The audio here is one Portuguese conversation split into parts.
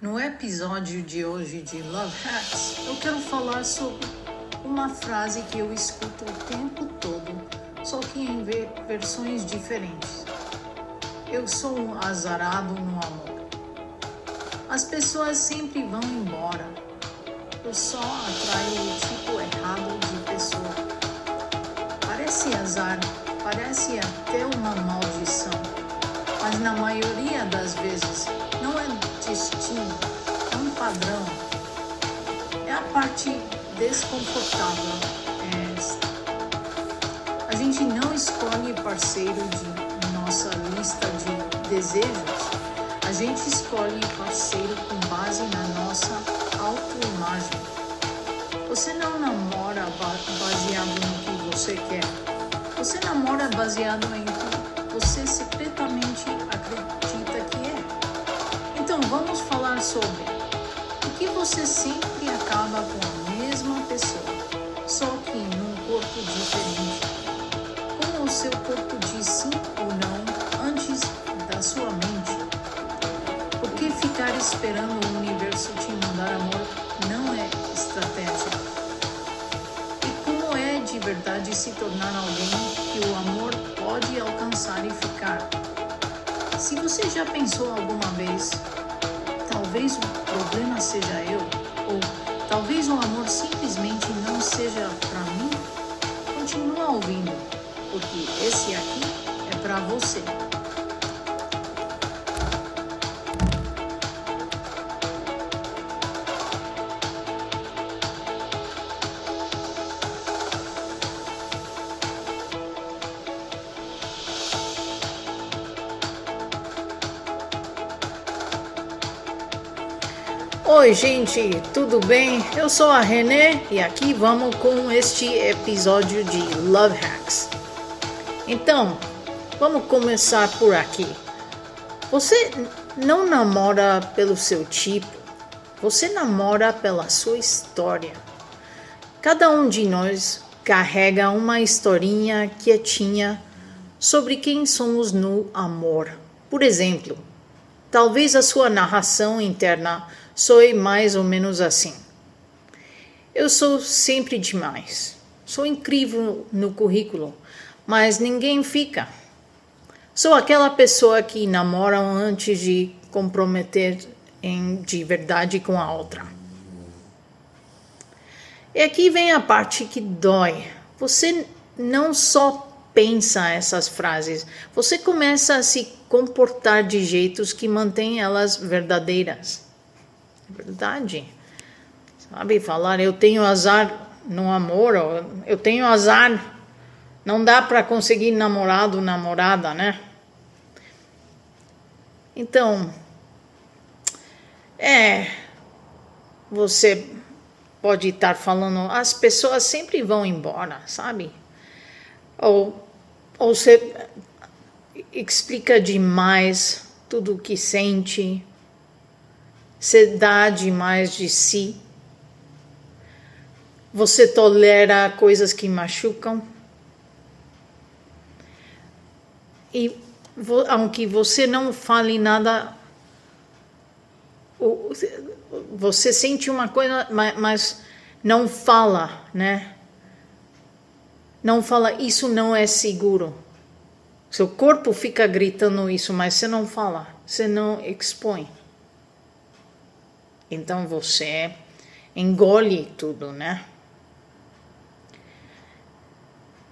No episódio de hoje de Love Hacks, eu quero falar sobre uma frase que eu escuto o tempo todo, só que em versões diferentes. Eu sou um azarado no amor. As pessoas sempre vão embora. Eu só atraio o tipo errado de pessoa. Parece azar, parece até uma maldição, mas na maioria das vezes não é destino, é um padrão. É a parte desconfortável. A gente não escolhe parceiro de nossa lista de desejos. A gente escolhe parceiro com base na nossa autoimagem. Você não namora baseado no que você quer. Você namora baseado em que você secretamente acredita que é. Então vamos falar sobre o que você sempre acaba com a mesma pessoa, só que num corpo diferente. Como o seu corpo diz sim ou não antes da sua mente. Por que ficar esperando o universo te mandar amor não é estratégia? E como é de verdade se tornar alguém que o amor pode alcançar e ficar? Se você já pensou alguma vez, talvez o problema seja eu, ou talvez o amor simplesmente não seja para mim, continua ouvindo, porque esse aqui é para você. Oi gente, tudo bem? Eu sou a Renê e aqui vamos com este episódio de Love Hacks. Então, vamos começar por aqui. Você não namora pelo seu tipo, você namora pela sua história. Cada um de nós carrega uma historinha quietinha sobre quem somos no amor. Por exemplo, talvez a sua narração interna soe mais ou menos assim. Eu sou sempre demais. Sou incrível no currículo, mas ninguém fica. Sou aquela pessoa que namora antes de comprometer de verdade com a outra. E aqui vem a parte que dói. Você não só pensa essas frases, você começa a se comportar de jeitos que mantêm elas verdadeiras. Verdade. Sabe, falar eu tenho azar no amor, ou eu tenho azar, não dá para conseguir namorado, namorada, né? Então, você pode estar falando, as pessoas sempre vão embora, sabe? Ou você explica demais tudo o que sente, você dá demais de si, você tolera coisas que machucam, e aunque você não fale nada, você sente uma coisa, mas não fala, né? Não fala, isso não é seguro. Seu corpo fica gritando isso, mas você não fala, você não expõe. Então você engole tudo, né?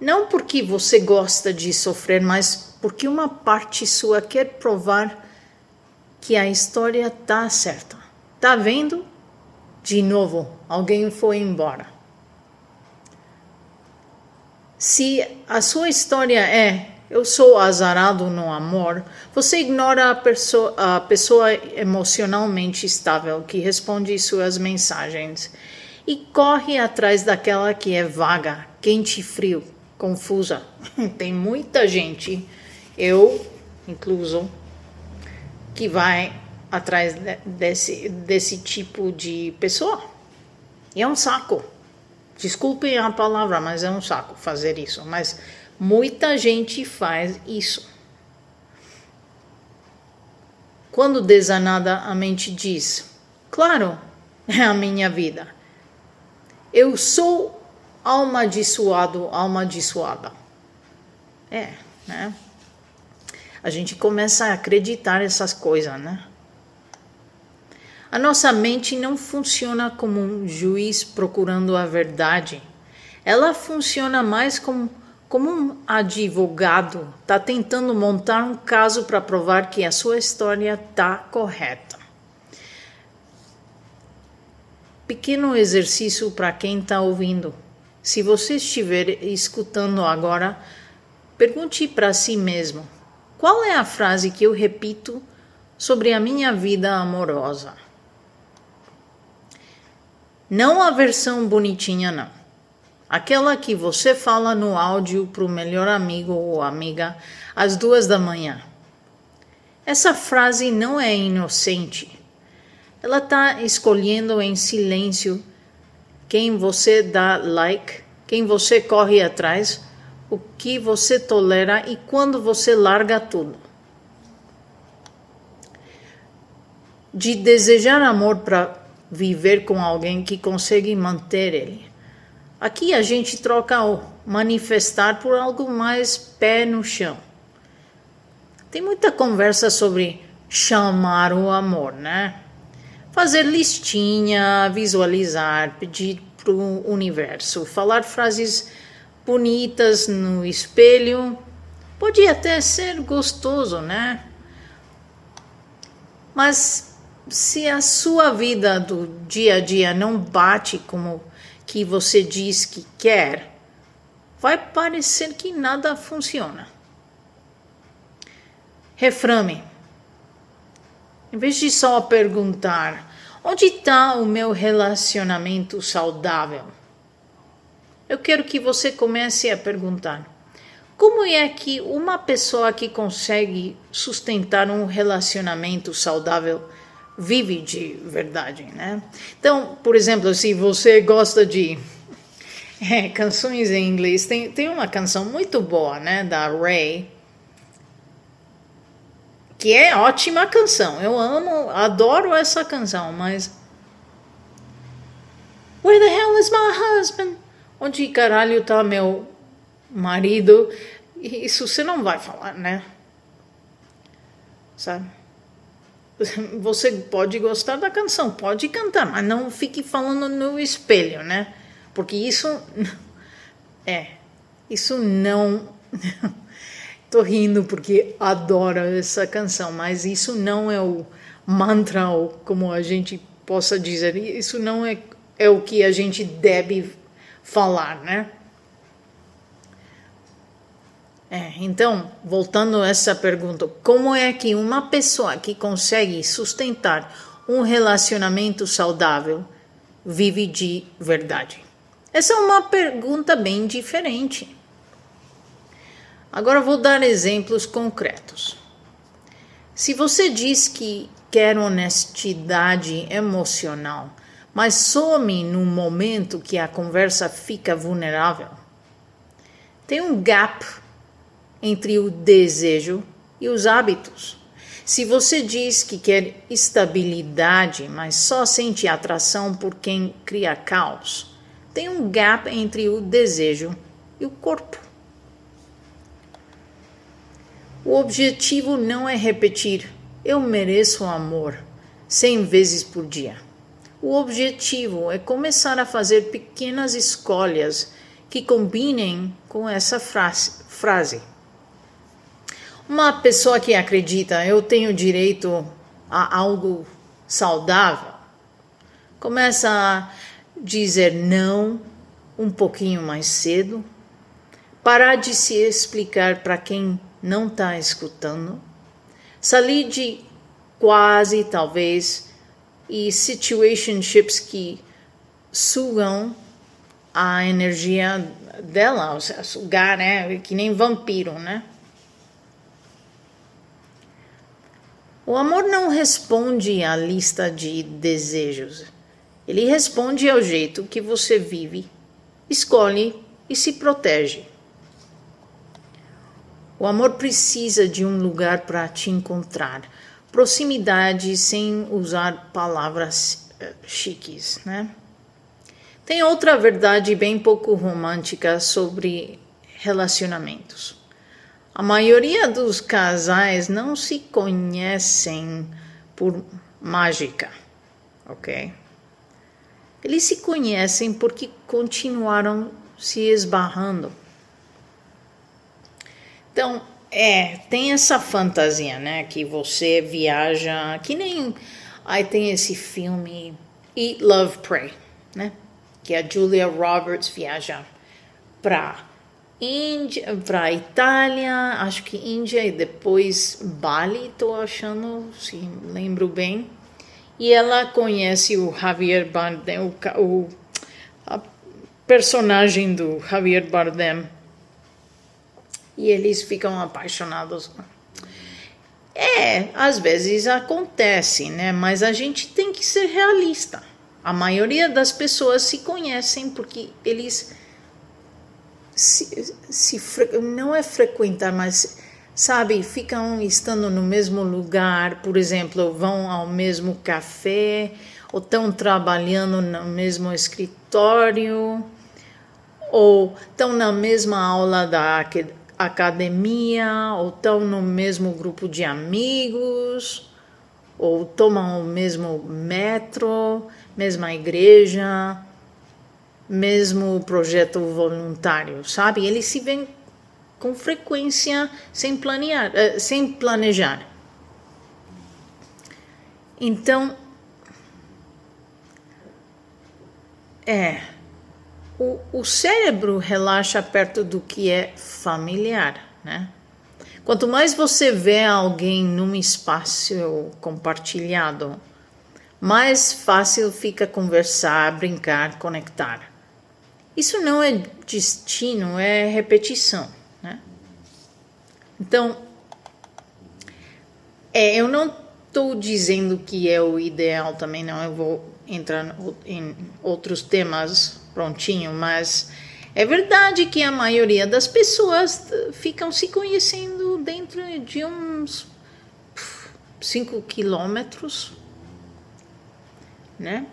Não porque você gosta de sofrer, mas porque uma parte sua quer provar que a história tá certa. Tá vendo? De novo, alguém foi embora. Se a sua história é eu sou azarado no amor, você ignora a pessoa emocionalmente estável que responde suas mensagens e corre atrás daquela que é vaga, quente e frio, confusa. Tem muita gente, eu incluso, que vai atrás desse tipo de pessoa. E é um saco. Desculpem a palavra, mas é um saco fazer isso. Mas muita gente faz isso. Quando desanada, a mente diz, Claro, é a minha vida. Eu sou amaldiçoado, amaldiçoada. Né? A gente começa a acreditar nessas coisas, né? A nossa mente não funciona como um juiz procurando a verdade. Ela funciona mais como um advogado está tentando montar um caso para provar que a sua história está correta. Pequeno exercício para quem está ouvindo. Se você estiver escutando agora, pergunte para si mesmo: qual é a frase que eu repito sobre a minha vida amorosa? Não a versão bonitinha, não. Aquela que você fala no áudio para o melhor amigo ou amiga às 2 da manhã. Essa frase não é inocente. Ela está escolhendo em silêncio quem você dá like, quem você corre atrás, o que você tolera e quando você larga tudo. De desejar amor para viver com alguém que consegue manter ele. Aqui a gente troca o manifestar por algo mais pé no chão. Tem muita conversa sobre chamar o amor, né? Fazer listinha, visualizar, pedir para o universo, falar frases bonitas no espelho. Pode até ser gostoso, né? Mas se a sua vida do dia a dia não bate como que você diz que quer, vai parecer que nada funciona. Reframe. Em vez de só perguntar: onde está o meu relacionamento saudável? Eu quero que você comece a perguntar: como é que uma pessoa que consegue sustentar um relacionamento saudável vive de verdade, né? Então, por exemplo, se você gosta de canções em inglês, tem uma canção muito boa, né, da Ray, que é ótima canção. Eu amo, adoro essa canção, mas Where the hell is my husband? Onde caralho tá meu marido? Isso você não vai falar, né? Sabe? Você pode gostar da canção, pode cantar, mas não fique falando no espelho, né? Porque isso não. Tô rindo porque adoro essa canção, mas isso não é o mantra, ou como a gente possa dizer, isso não é o que a gente deve falar, né? Então, voltando a essa pergunta, como é que uma pessoa que consegue sustentar um relacionamento saudável vive de verdade? Essa é uma pergunta bem diferente. Agora vou dar exemplos concretos. Se você diz que quer honestidade emocional, mas some no momento que a conversa fica vulnerável, tem um gap entre o desejo e os hábitos. Se você diz que quer estabilidade, mas só sente atração por quem cria caos, tem um gap entre o desejo e o corpo. O objetivo não é repetir "eu mereço amor" 100 vezes por dia. O objetivo é começar a fazer pequenas escolhas que combinem com essa frase. Uma pessoa que acredita "eu tenho direito a algo saudável" começa a dizer não um pouquinho mais cedo, parar de se explicar para quem não está escutando, sair de quase, talvez, e situationships que sugam a energia dela, ou seja, sugar, né? Que nem vampiro, né? O amor não responde à lista de desejos. Ele responde ao jeito que você vive, escolhe e se protege. O amor precisa de um lugar para te encontrar, proximidade sem usar palavras chiques, né? Tem outra verdade bem pouco romântica sobre relacionamentos. A maioria dos casais não se conhecem por mágica, ok? Eles se conhecem porque continuaram se esbarrando. Então, tem essa fantasia, né? Que você viaja, que nem... Aí tem esse filme Eat, Love, Pray, né? Que a Julia Roberts viaja para Índia, para Itália, acho que Índia e depois Bali, estou achando, se lembro bem. E ela conhece o Javier Bardem, a personagem do Javier Bardem. E eles ficam apaixonados. Às vezes acontece, né? Mas a gente tem que ser realista. A maioria das pessoas se conhecem porque eles não é frequentar, mas sabe, ficam estando no mesmo lugar, por exemplo, vão ao mesmo café, ou estão trabalhando no mesmo escritório, ou estão na mesma aula da academia, ou estão no mesmo grupo de amigos, ou tomam o mesmo metro, mesma igreja, mesmo projeto voluntário, sabe? Eles se veem com frequência sem planejar. Então, o cérebro relaxa perto do que é familiar, né? Quanto mais você vê alguém num espaço compartilhado, mais fácil fica conversar, brincar, conectar. Isso não é destino, é repetição, né? Então, eu não estou dizendo que é o ideal também, não, eu vou entrar em outros temas prontinho, mas é verdade que a maioria das pessoas ficam se conhecendo dentro de uns 5 quilômetros, né?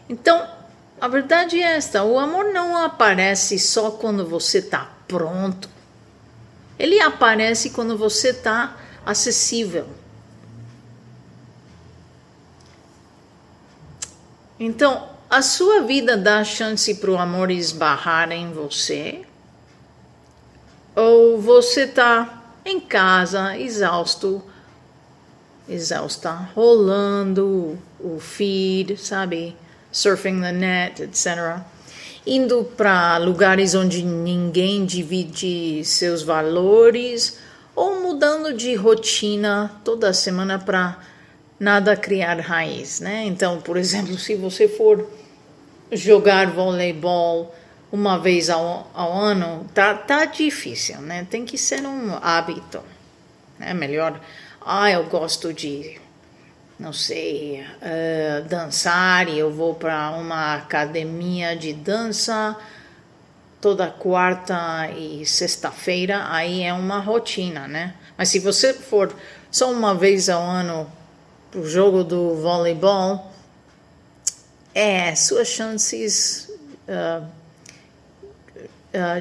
Então, a verdade é esta, o amor não aparece só quando você está pronto. Ele aparece quando você está acessível. Então, a sua vida dá chance para o amor esbarrar em você? Ou você está em casa, exausta, rolando o feed, sabe? Surfing the net, etc. Indo para lugares onde ninguém divide seus valores, ou mudando de rotina toda semana para nada criar raiz, né? Então, por exemplo, se você for jogar voleibol uma vez ao ano, tá difícil, né? Tem que ser um hábito, né? Melhor, eu gosto de, não sei, dançar e eu vou para uma academia de dança toda quarta e sexta-feira, aí é uma rotina, né? Mas se você for só uma vez ao ano pro jogo do voleibol, suas chances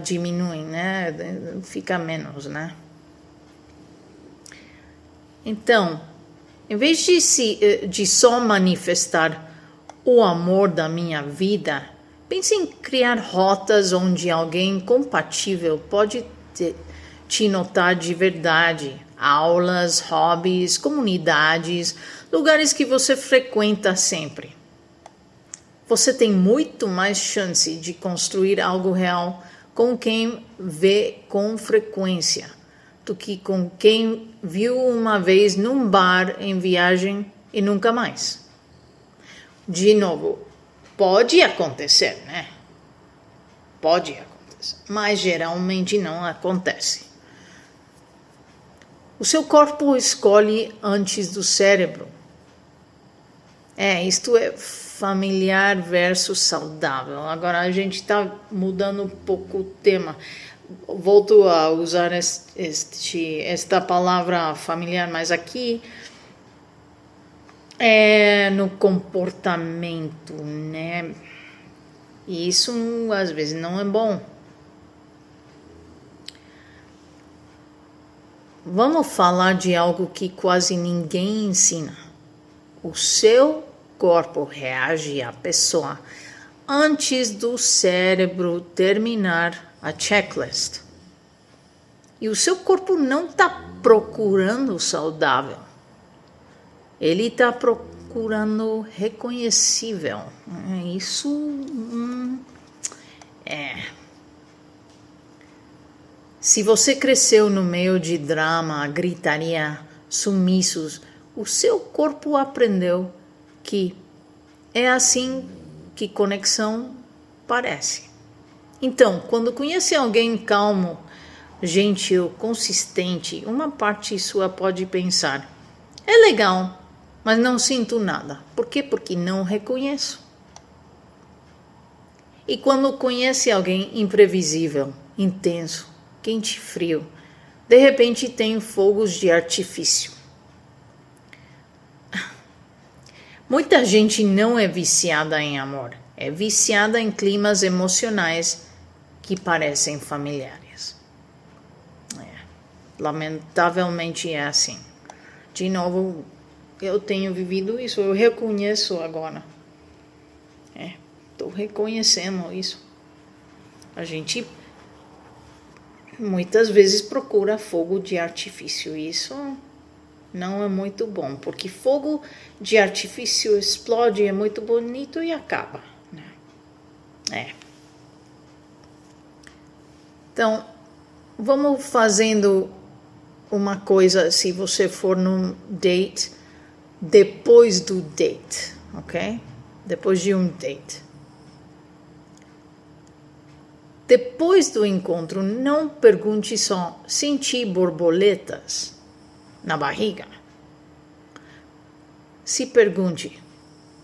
diminuem, né? Fica menos, né? Então, em vez de só manifestar o amor da minha vida, pense em criar rotas onde alguém compatível pode te notar de verdade. Aulas, hobbies, comunidades, lugares que você frequenta sempre. Você tem muito mais chance de construir algo real com quem vê com frequência do que com quem viu uma vez num bar em viagem e nunca mais. De novo, pode acontecer, né? Pode acontecer, mas geralmente não acontece. O seu corpo escolhe antes do cérebro. Isto é familiar versus saudável. Agora a gente está mudando um pouco o tema. volto a usar esta palavra familiar, mas aqui é no comportamento, né? E isso às vezes não é bom. Vamos falar de algo que quase ninguém ensina. O seu corpo reage à pessoa antes do cérebro terminar a checklist. E o seu corpo não está procurando saudável. Ele está procurando reconhecível. Isso Se você cresceu no meio de drama, gritaria, sumiços, o seu corpo aprendeu que é assim que conexão parece. Então, quando conhece alguém calmo, gentil, consistente, uma parte sua pode pensar: é legal, mas não sinto nada. Por quê? Porque não reconheço. E quando conhece alguém imprevisível, intenso, quente e frio, de repente tem fogos de artifício. Muita gente não é viciada em amor, é viciada em climas emocionais que parecem familiares. Lamentavelmente é assim. De novo, eu tenho vivido isso, eu reconheço agora. Estou reconhecendo isso. A gente muitas vezes procura fogo de artifício. Isso não é muito bom, porque fogo de artifício explode, é muito bonito e acaba, né? Então, vamos fazendo uma coisa, se você for num date, depois do date, ok? Depois de um date. Depois do encontro, não pergunte só: senti borboletas na barriga? Se pergunte: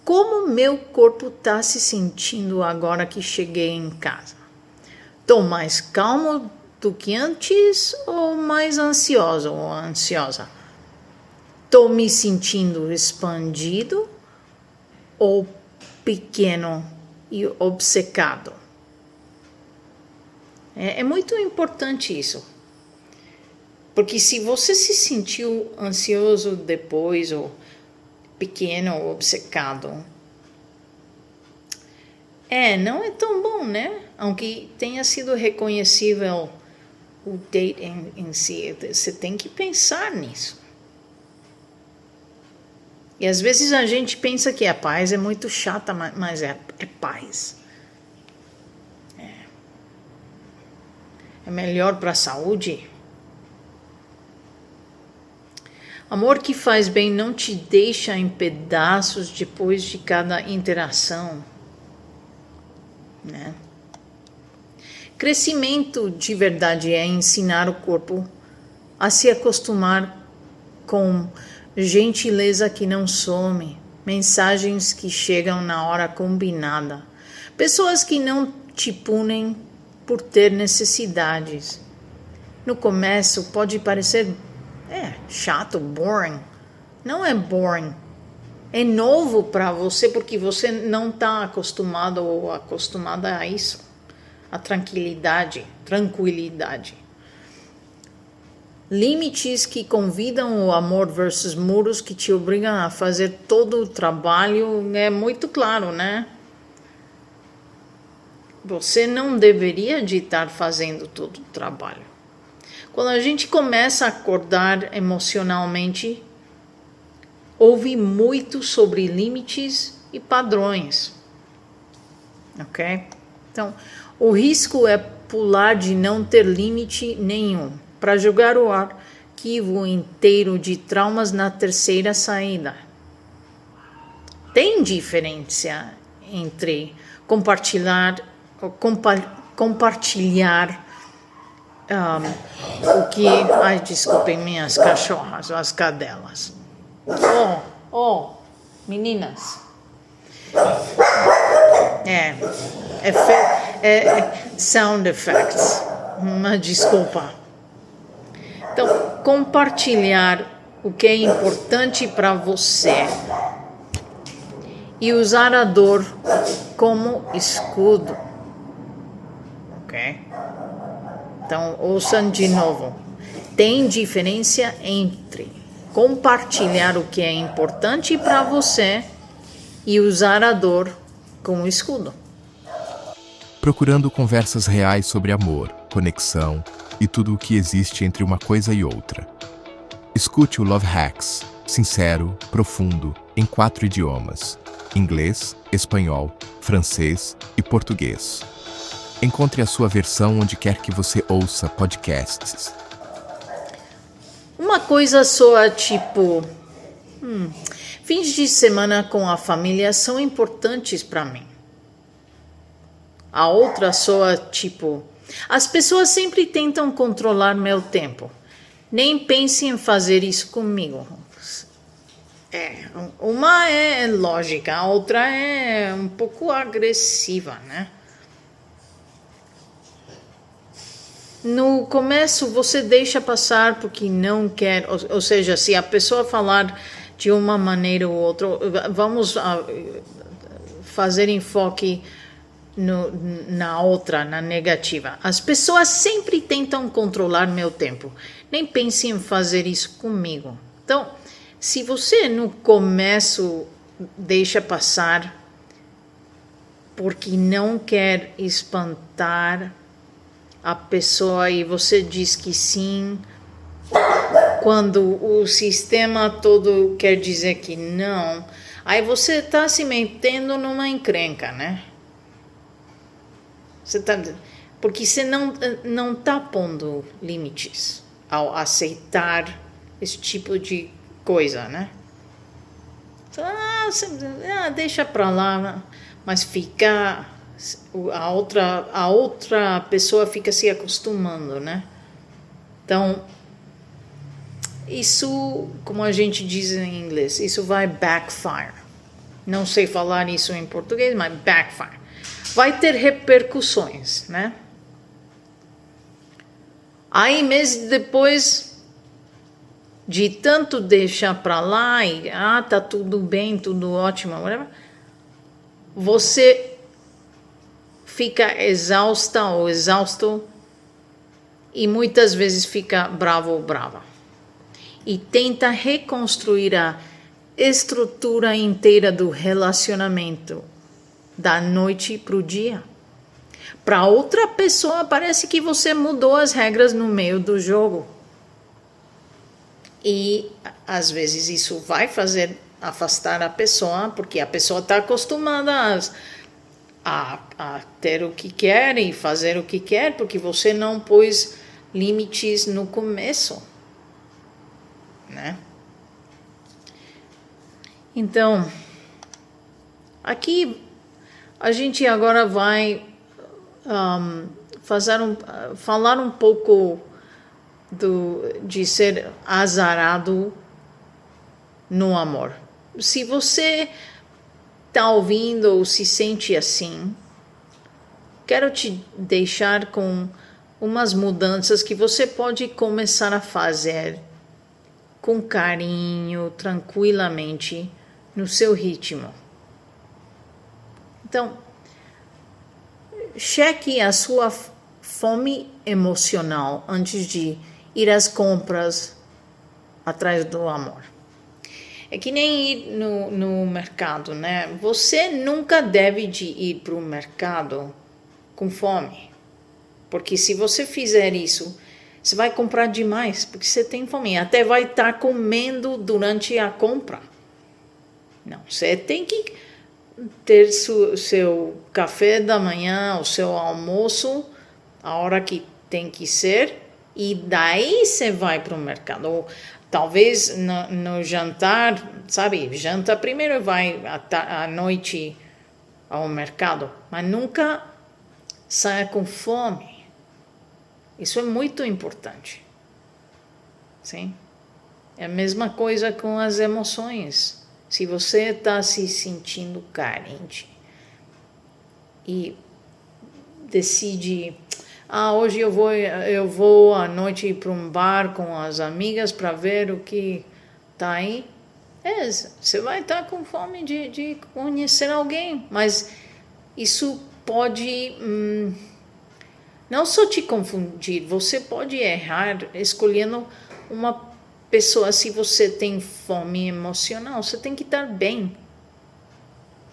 como meu corpo está se sentindo agora que cheguei em casa? Estou mais calmo do que antes ou mais ansioso ou ansiosa? Estou me sentindo expandido ou pequeno e obcecado? É muito importante isso. Porque se você se sentiu ansioso depois, ou pequeno, ou obcecado, não é tão bom, né? Aunque tenha sido reconhecível o date em si, você tem que pensar nisso. E às vezes a gente pensa que a paz é muito chata, mas é paz. É melhor para a saúde. Amor que faz bem não te deixa em pedaços depois de cada interação, né? Crescimento de verdade é ensinar o corpo a se acostumar com gentileza que não some, mensagens que chegam na hora combinada, pessoas que não te punem por ter necessidades. No começo pode parecer chato, boring. Não é boring. É novo para você porque você não está acostumado ou acostumada a isso. A tranquilidade. Limites que convidam o amor versus muros que te obrigam a fazer todo o trabalho é muito claro, né? Você não deveria de estar fazendo todo o trabalho. Quando a gente começa a acordar emocionalmente, ouve muito sobre limites e padrões. Ok? Então, o risco é pular de não ter limite nenhum para jogar o arquivo inteiro de traumas na terceira saída. Tem diferença entre compartilhar o que... Ai, desculpem minhas cachorras, as cadelas. Meninas. Sound effects. uma desculpa. Então, compartilhar o que é importante para você e usar a dor como escudo. Ok? Então, ouçam de novo. Tem diferença entre compartilhar o que é importante para você e usar a dor como escudo. Procurando conversas reais sobre amor, conexão e tudo o que existe entre uma coisa e outra. Escute o Love Hacks, sincero, profundo, em 4 idiomas: inglês, espanhol, francês e português. Encontre a sua versão onde quer que você ouça podcasts. Uma coisa soa tipo... fins de semana com a família são importantes para mim. A outra soa tipo... as pessoas sempre tentam controlar meu tempo. Nem pense em fazer isso comigo. Uma é lógica, a outra é um pouco agressiva, né? No começo você deixa passar porque não quer, ou seja, se a pessoa falar de uma maneira ou outra, vamos fazer enfoque na outra, na negativa. As pessoas sempre tentam controlar meu tempo. Nem pense em fazer isso comigo. Então, se você no começo deixa passar porque não quer espantar a pessoa e você diz que sim, quando o sistema todo quer dizer que não, aí você está se metendo numa encrenca, né? Porque você não está pondo limites ao aceitar esse tipo de coisa, né? Deixa pra lá, mas fica... a outra pessoa fica se acostumando, né? Então, isso, como a gente diz em inglês, isso vai backfire. Não sei falar isso em português, mas backfire. Vai ter repercussões, né? Aí, meses depois de tanto deixar pra lá e tá tudo bem, tudo ótimo, whatever, você fica exausta ou exausto e muitas vezes fica bravo ou brava. E tenta reconstruir a estrutura inteira do relacionamento da noite para o dia. Para outra pessoa parece que você mudou as regras no meio do jogo. E às vezes isso vai fazer afastar a pessoa, porque a pessoa está acostumada a ter o que quer e fazer o que quer, porque você não pôs limites no começo, né? Então, aqui a gente agora vai falar um pouco de ser azarado no amor. Se você está ouvindo ou se sente assim, quero te deixar com umas mudanças que você pode começar a fazer com carinho, tranquilamente, no seu ritmo. Então, cheque a sua fome emocional antes de ir às compras atrás do amor. É que nem ir no mercado, né? Você nunca deve de ir para o mercado com fome. Porque se você fizer isso, você vai comprar demais, porque você tem fome. Até vai estar comendo durante a compra. Não, você tem que ter seu café da manhã, o seu almoço, a hora que tem que ser, e daí você vai para o mercado. Ou talvez no jantar, sabe? Janta primeiro e vai à noite ao mercado. Mas nunca saia com fome. Isso é muito importante. Sim? É a mesma coisa com as emoções. Se você está se sentindo carente e decide, Hoje eu vou à noite para um bar com as amigas para ver o que tá aí. Você vai estar com fome de conhecer alguém, mas isso pode não só te confundir, você pode errar escolhendo uma pessoa. Se você tem fome emocional, você tem que estar bem,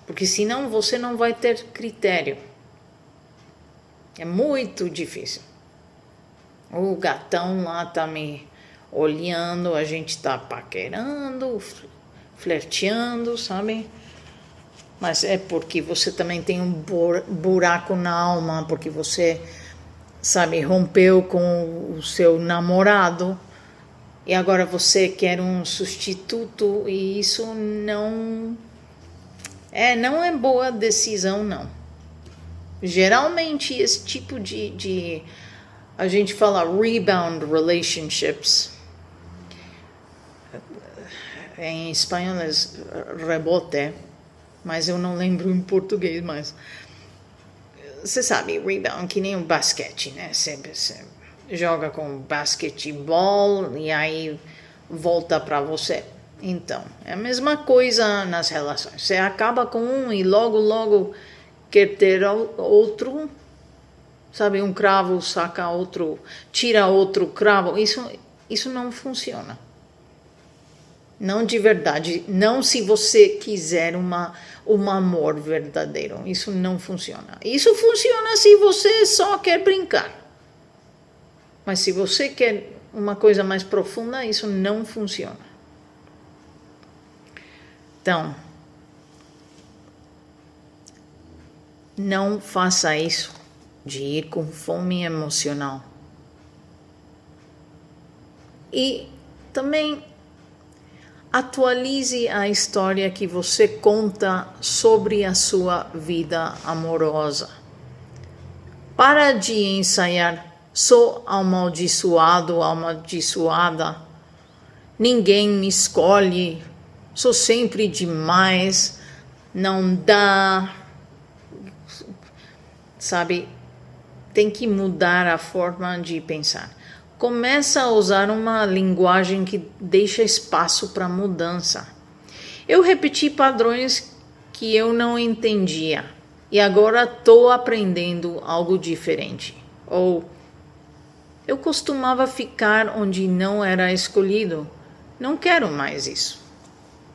porque senão você não vai ter critério. É muito difícil. O gatão lá tá me olhando, a gente tá paquerando, flerteando, sabe? Mas é porque você também tem um buraco na alma, porque você, sabe, rompeu com o seu namorado e agora você quer um substituto, e isso não é boa decisão, não. Geralmente esse tipo de a gente fala rebound relationships, em espanhol é rebote, mas eu não lembro em português, mas você sabe, rebound, que nem um basquete, né? Você joga com basquetebol e aí volta para você. Então, é a mesma coisa nas relações. Você acaba com um e logo quer ter outro, sabe? Um cravo saca outro, tira outro cravo. Isso não funciona. Não de verdade. Não se você quiser um amor verdadeiro. Isso não funciona. Isso funciona se você só quer brincar. Mas se você quer uma coisa mais profunda, isso não funciona. Então, não faça isso de ir com fome emocional. E também atualize a história que você conta sobre a sua vida amorosa. Para de ensaiar sou amaldiçoado, amaldiçoada. Ninguém me escolhe, sou sempre demais, não dá. Sabe, tem que mudar a forma de pensar. Começa a usar uma linguagem que deixa espaço para mudança. Eu repeti padrões que eu não entendia e agora estou aprendendo algo diferente. Ou eu costumava ficar onde não era escolhido, não quero mais isso,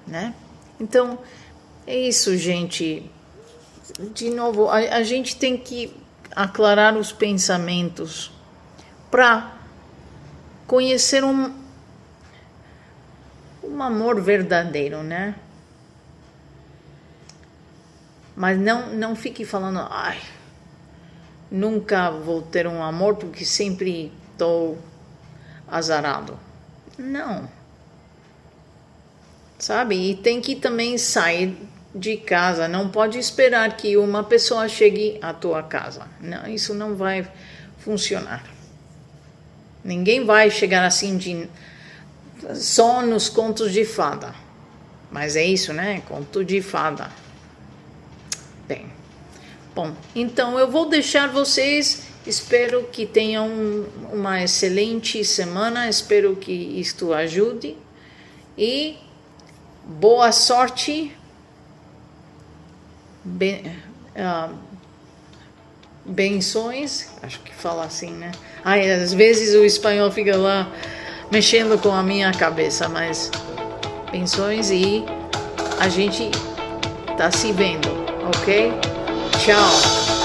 né? Então, é isso, gente. De novo, a gente tem que aclarar os pensamentos para conhecer um amor verdadeiro, né? Mas não fique falando, nunca vou ter um amor porque sempre estou azarado. Não. Sabe? E tem que também sair de casa. Não pode esperar que uma pessoa chegue à tua casa. Não, isso não vai funcionar. Ninguém vai chegar assim só nos contos de fada. Mas é isso, né? Conto de fada. Bom, então eu vou deixar vocês. Espero que tenham uma excelente semana. Espero que isto ajude. E boa sorte. Benções. Acho que fala assim, né? Às vezes o espanhol fica lá mexendo com a minha cabeça. Mas benções e a gente tá se vendo, ok? Tchau!